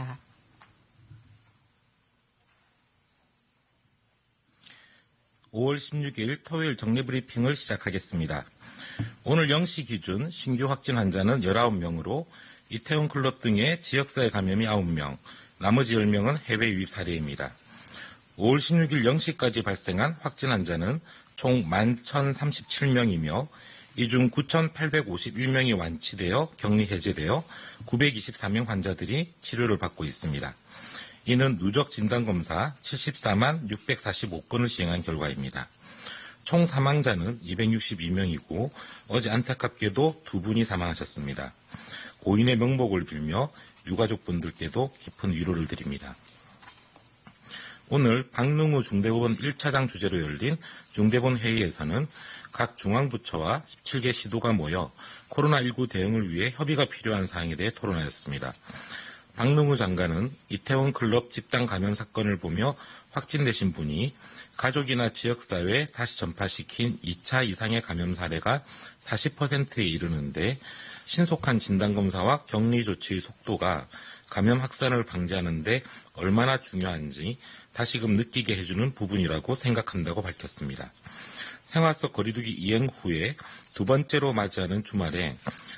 있습니다. (5월 16일) 토요일 정례브리핑을 시작하겠습니다. 오늘 0시 기준 신규 확진 환자는 19명으로 이태원 클럽 등의 지역사회 감염이 9명, 나머지 10명은 해외 유입 사례입니다. 5월 16일 0시까지 발생한 확진 환자는 총 11,037명이며 이 중 9,851명이 완치되어 격리 해제되어 924명 환자들이 치료를 받고 있습니다. 이는 누적 진단검사 74만 645건을 시행한 결과입니다. 총 사망자는 262명이고 어제 안타깝게도 2분이 사망하셨습니다. 고인의 명복을 빌며 유가족분들께도 깊은 위로를 드립니다. 오늘 박능우 중대법원 1차장 주재로 열린 중대본 회의에서는 각 중앙부처와 17개 시도가 모여 코로나19 대응을 위해 협의가 필요한 사항에 대해 토론하였습니다. 박능우 장관은 이태원 클럽 집단 감염 사건을 보며 확진되신 분이 가족이나 지역사회에 다시 전파시킨 2차 이상의 감염 사례가 40%에 이르는데 신속한 진단검사와 격리 조치의 속도가 감염 확산을 방지하는 데 얼마나 중요한지 다시금 느끼게 해주는 부분이라고 생각한다고 밝혔습니다. 생활 속 거리두기 이행 후에 두 번째로 맞이하는 주말에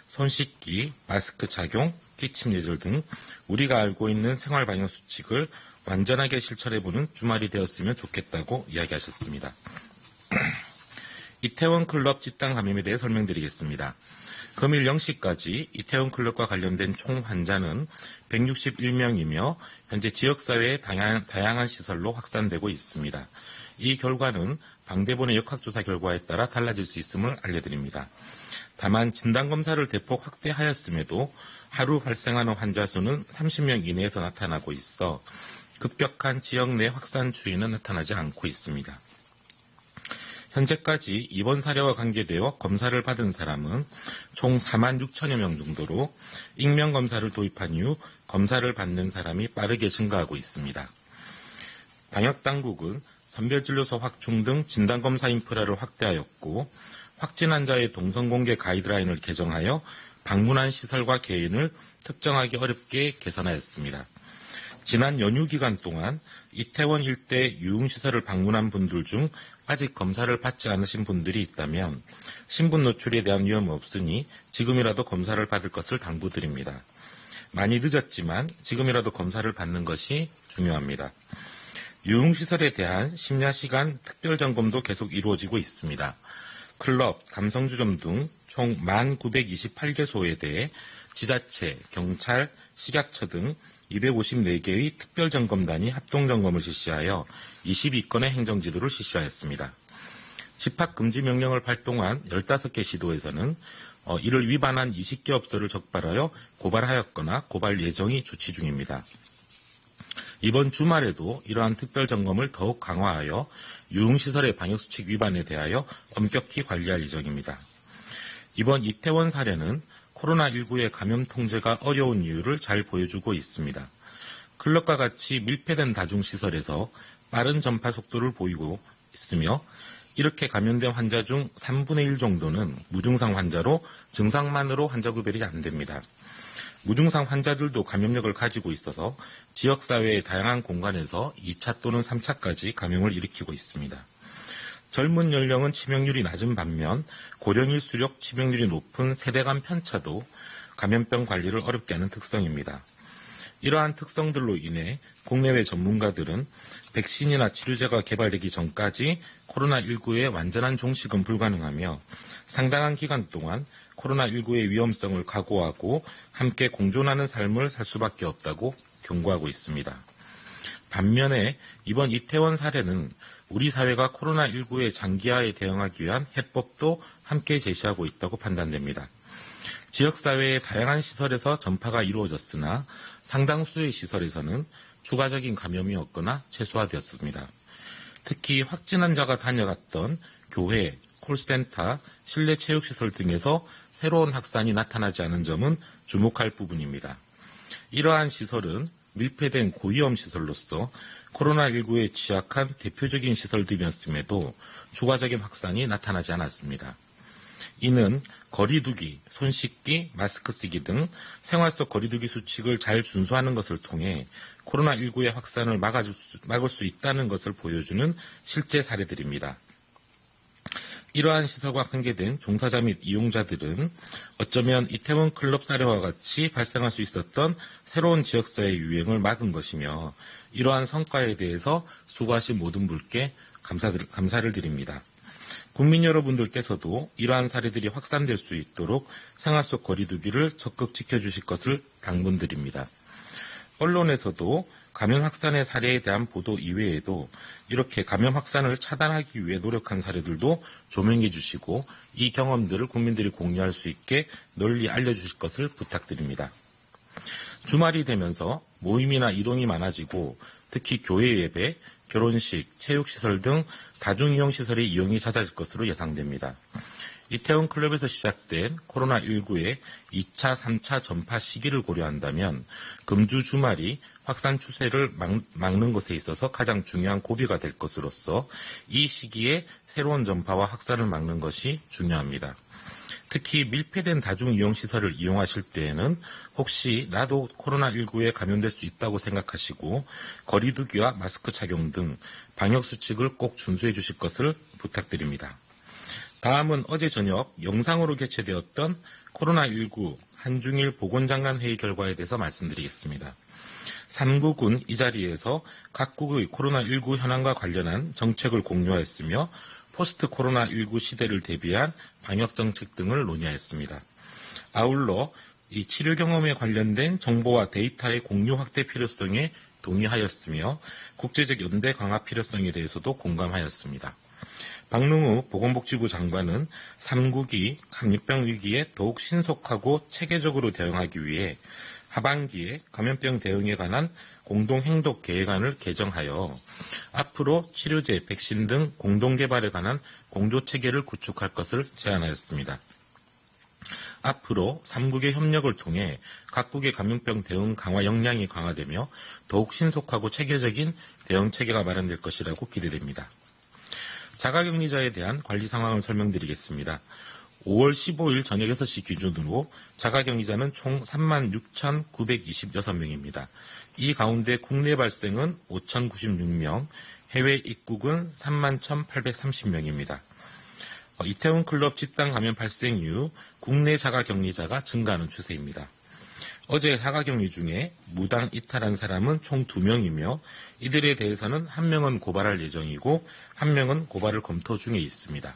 손 씻기, 마스크 착용, 기침 예절 등 우리가 알고 있는 생활 방역 수칙을 완전하게 실천해보는 주말이 되었으면 좋겠다고 이야기하셨습니다. 이태원 클럽 집단 감염에 대해 설명드리겠습니다. 금일 0시까지 이태원 클럽과 관련된 총 환자는 161명이며 현재 지역사회의 다양한 시설로 확산되고 있습니다. 이 결과는 방대본의 역학조사 결과에 따라 달라질 수 있음을 알려드립니다. 다만 진단검사를 대폭 확대하였음에도 하루 발생하는 환자 수는 30명 이내에서 나타나고 있어 급격한 지역 내 확산 추이는 나타나지 않고 있습니다. 현재까지 이번 사례와 관계되어 검사를 받은 사람은 총 4만 6천여 명 정도로 익명검사를 도입한 이후 검사를 받는 사람이 빠르게 증가하고 있습니다. 방역당국은 선별진료소 확충 등 진단검사 인프라를 확대하였고 확진 환자의 동선공개 가이드라인을 개정하여 방문한 시설과 개인을 특정하기 어렵게 개선하였습니다. 지난 연휴 기간 동안 이태원 일대 유흥시설을 방문한 분들 중 아직 검사를 받지 않으신 분들이 있다면 신분 노출에 대한 위험은 없으니 지금이라도 검사를 받을 것을 당부드립니다. 많이 늦었지만 지금이라도 검사를 받는 것이 중요합니다. 유흥시설에 대한 심야시간 특별점검도 계속 이루어지고 있습니다. 클럽, 감성주점 등 총 1928개소에 대해 지자체, 경찰, 식약처 등 254개의 특별점검단이 합동점검을 실시하여 22건의 행정지도를 실시하였습니다. 집합금지 명령을 발동한 15개 시도에서는 이를 위반한 20개 업소를 적발하여 고발하였거나 고발 예정이 조치 중입니다. 이번 주말에도 이러한 특별점검을 더욱 강화하여 유흥시설의 방역수칙 위반에 대하여 엄격히 관리할 예정입니다. 이번 이태원 사례는 코로나19의 감염 통제가 어려운 이유를 잘 보여주고 있습니다. 클럽과 같이 밀폐된 다중시설에서 빠른 전파 속도를 보이고 있으며 이렇게 감염된 환자 중 3분의 1 정도는 무증상 환자로 증상만으로 환자 구별이 안 됩니다. 무증상 환자들도 감염력을 가지고 있어서 지역사회의 다양한 공간에서 2차 또는 3차까지 감염을 일으키고 있습니다. 젊은 연령은 치명률이 낮은 반면 고령일수록 치명률이 높은 세대 간 편차도 감염병 관리를 어렵게 하는 특성입니다. 이러한 특성들로 인해 국내외 전문가들은 백신이나 치료제가 개발되기 전까지 코로나19의 완전한 종식은 불가능하며 상당한 기간 동안 코로나19의 위험성을 각오하고 함께 공존하는 삶을 살 수밖에 없다고 경고하고 있습니다. 반면에 이번 이태원 사례는 우리 사회가 코로나19의 장기화에 대응하기 위한 해법도 함께 제시하고 있다고 판단됩니다. 지역사회의 다양한 시설에서 전파가 이루어졌으나 상당수의 시설에서는 추가적인 감염이 없거나 최소화되었습니다. 특히 확진 환자가 다녀갔던 교회, 콜센터, 실내 체육시설 등에서 새로운 확산이 나타나지 않은 점은 주목할 부분입니다. 이러한 시설은 밀폐된 고위험 시설로서 코로나19에 취약한 대표적인 시설들이었음에도 추가적인 확산이 나타나지 않았습니다. 이는 거리두기, 손 씻기, 마스크 쓰기 등 생활 속 거리두기 수칙을 잘 준수하는 것을 통해 코로나19의 확산을 막을 수 있다는 것을 보여주는 실제 사례들입니다. 이러한 시설과 관계된 종사자 및 이용자들은 어쩌면 이태원 클럽 사례와 같이 발생할 수 있었던 새로운 지역사회 유행을 막은 것이며, 이러한 성과에 대해서 수고하신 모든 분께 감사를 드립니다. 국민 여러분들께서도 이러한 사례들이 확산될 수 있도록 생활 속 거리두기를 적극 지켜주실 것을 당부드립니다. 언론에서도 감염 확산의 사례에 대한 보도 이외에도 이렇게 감염 확산을 차단하기 위해 노력한 사례들도 조명해 주시고, 이 경험들을 국민들이 공유할 수 있게 널리 알려주실 것을 부탁드립니다. 주말이 되면서 모임이나 이동이 많아지고 특히 교회 예배, 결혼식, 체육시설 등 다중이용시설의 이용이 잦아질 것으로 예상됩니다. 이태원 클럽에서 시작된 코로나19의 2차, 3차 전파 시기를 고려한다면 금주 주말이 확산 추세를 막는 것에 있어서 가장 중요한 고비가 될 것으로서 이 시기에 새로운 전파와 확산을 막는 것이 중요합니다. 특히 밀폐된 다중이용시설을 이용하실 때에는 혹시 나도 코로나19에 감염될 수 있다고 생각하시고 거리두기와 마스크 착용 등 방역수칙을 꼭 준수해 주실 것을 부탁드립니다. 다음은 어제 저녁 영상으로 개최되었던 코로나19 한중일 보건장관 회의 결과에 대해서 말씀드리겠습니다. 3국은 이 자리에서 각국의 코로나19 현황과 관련한 정책을 공유하였으며 포스트 코로나19 시대를 대비한 방역정책 등을 논의하였습니다. 아울러 이 치료 경험에 관련된 정보와 데이터의 공유 확대 필요성에 동의하였으며 국제적 연대 강화 필요성에 대해서도 공감하였습니다. 박능우 보건복지부 장관은 3국이 감염병 위기에 더욱 신속하고 체계적으로 대응하기 위해 하반기에 감염병 대응에 관한 공동행동 계획안을 개정하여 앞으로 치료제, 백신 등 공동개발에 관한 공조체계를 구축할 것을 제안하였습니다. 앞으로 3국의 협력을 통해 각국의 감염병 대응 강화 역량이 강화되며 더욱 신속하고 체계적인 대응체계가 마련될 것이라고 기대됩니다. 자가격리자에 대한 관리 상황을 설명드리겠습니다. 5월 15일 저녁 6시 기준으로 자가격리자는 총 36,926명입니다. 이 가운데 국내 발생은 5,096명, 해외 입국은 31,830명입니다. 이태원 클럽 집단 감염 발생 이후 국내 자가격리자가 증가하는 추세입니다. 어제 자가격리 중에 무단 이탈한 사람은 총 2명이며 이들에 대해서는 1명은 고발할 예정이고 1명은 고발을 검토 중에 있습니다.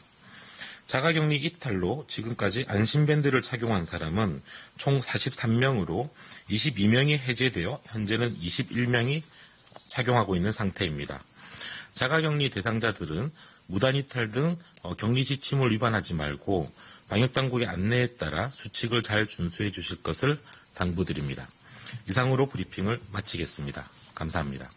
자가격리 이탈로 지금까지 안심밴드를 착용한 사람은 총 43명으로 22명이 해제되어 현재는 21명이 착용하고 있는 상태입니다. 자가격리 대상자들은 무단이탈 등 격리 지침을 위반하지 말고 방역당국의 안내에 따라 수칙을 잘 준수해 주실 것을 당부드립니다. 이상으로 브리핑을 마치겠습니다. 감사합니다.